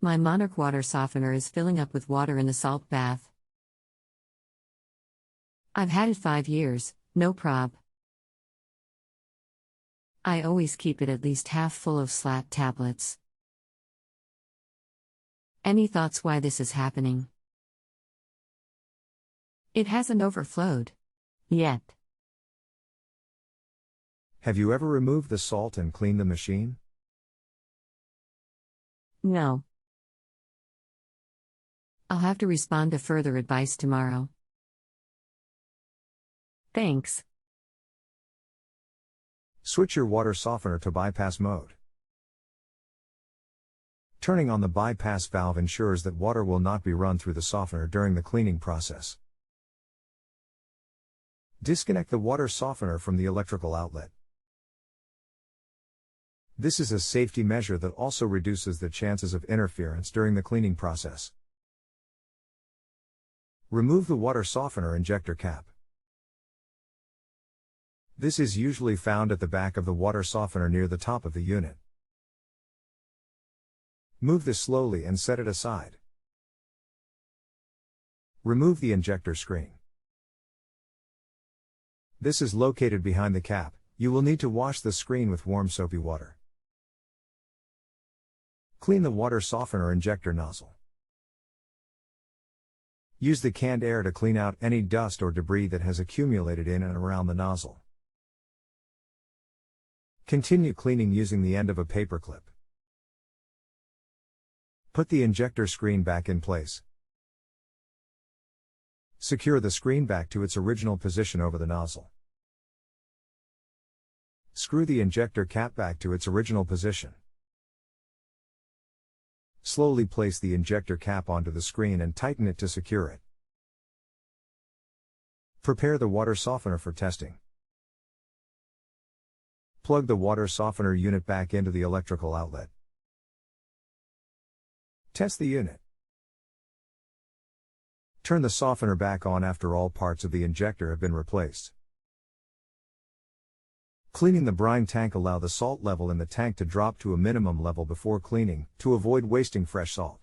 My Monarch water softener is filling up with water in the salt bath. I've had it 5 years, no prob. I always keep it at least half full of slat tablets. Any thoughts why this is happening? It hasn't overflowed yet. Have you ever removed the salt and cleaned the machine? No. I'll have to respond to further advice tomorrow. Thanks. Switch your water softener to bypass mode. Turning on the bypass valve ensures that water will not be run through the softener during the cleaning process. Disconnect the water softener from the electrical outlet. This is a safety measure that also reduces the chances of interference during the cleaning process. Remove the water softener injector cap. This is usually found at the back of the water softener near the top of the unit. Move this slowly and set it aside. Remove the injector screen. This is located behind the cap. You will need to wash the screen with warm soapy water. Clean the water softener injector nozzle. Use the canned air to clean out any dust or debris that has accumulated in and around the nozzle. Continue cleaning using the end of a paper clip. Put the injector screen back in place. Secure the screen back to its original position over the nozzle. Screw the injector cap back to its original position. Slowly place the injector cap onto the screen and tighten it to secure it. Prepare the water softener for testing. Plug the water softener unit back into the electrical outlet. Test the unit. Turn the softener back on after all parts of the injector have been replaced. Cleaning the brine tank. Allow the salt level in the tank to drop to a minimum level before cleaning, to avoid wasting fresh salt.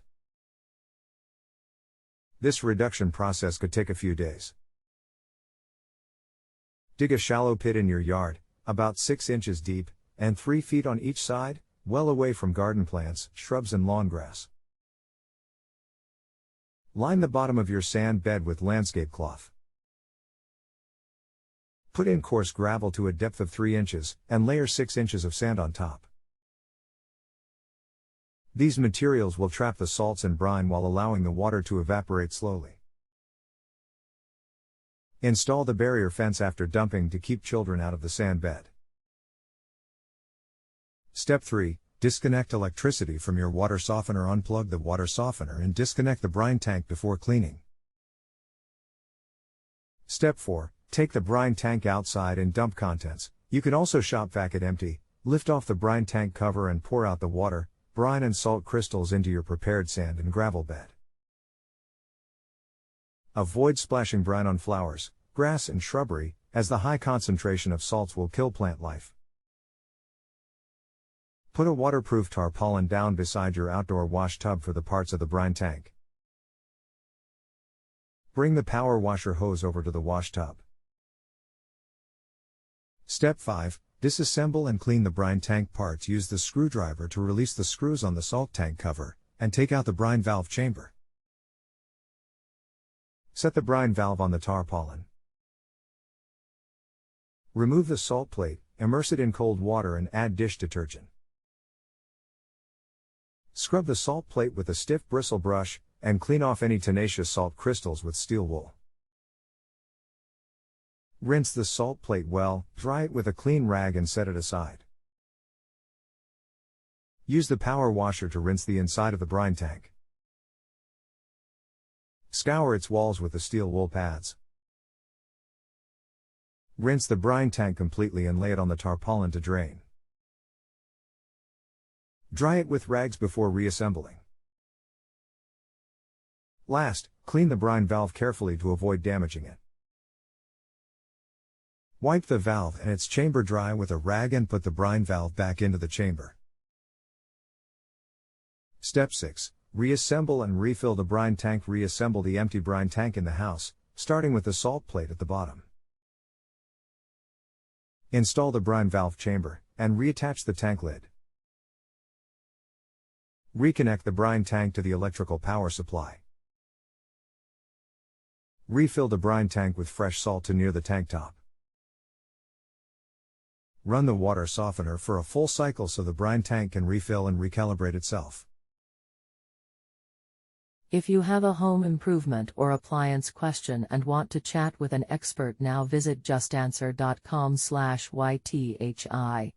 This reduction process could take a few days. Dig a shallow pit in your yard, about 6 inches deep, and 3 feet on each side, well away from garden plants, shrubs and lawn grass. Line the bottom of your sand bed with landscape cloth. Put in coarse gravel to a depth of 3 inches, and layer 6 inches of sand on top. These materials will trap the salts and brine while allowing the water to evaporate slowly. Install the barrier fence after dumping to keep children out of the sand bed. Step 3. Disconnect electricity from your water softener. Unplug the water softener and disconnect the brine tank before cleaning. Step 4. Take the brine tank outside and dump contents. You can also shop vac it empty, lift off the brine tank cover and pour out the water, brine and salt crystals into your prepared sand and gravel bed. Avoid splashing brine on flowers, grass and shrubbery, as the high concentration of salts will kill plant life. Put a waterproof tarpaulin down beside your outdoor wash tub for the parts of the brine tank. Bring the power washer hose over to the wash tub. Step 5. Disassemble and clean the brine tank parts. Use the screwdriver to release the screws on the salt tank cover, and take out the brine valve chamber. Set the brine valve on the tarpaulin. Remove the salt plate, immerse it in cold water and add dish detergent. Scrub the salt plate with a stiff bristle brush, and clean off any tenacious salt crystals with steel wool. Rinse the salt plate well, dry it with a clean rag and set it aside. Use the power washer to rinse the inside of the brine tank. Scour its walls with the steel wool pads. Rinse the brine tank completely and lay it on the tarpaulin to drain. Dry it with rags before reassembling. Last, clean the brine valve carefully to avoid damaging it. Wipe the valve and its chamber dry with a rag and put the brine valve back into the chamber. Step 6. Reassemble and refill the brine tank. Reassemble the empty brine tank in the house, starting with the salt plate at the bottom. Install the brine valve chamber, and reattach the tank lid. Reconnect the brine tank to the electrical power supply. Refill the brine tank with fresh salt to near the tank top. Run the water softener for a full cycle so the brine tank can refill and recalibrate itself. If you have a home improvement or appliance question and want to chat with an expert now, visit justanswer.com/ythi.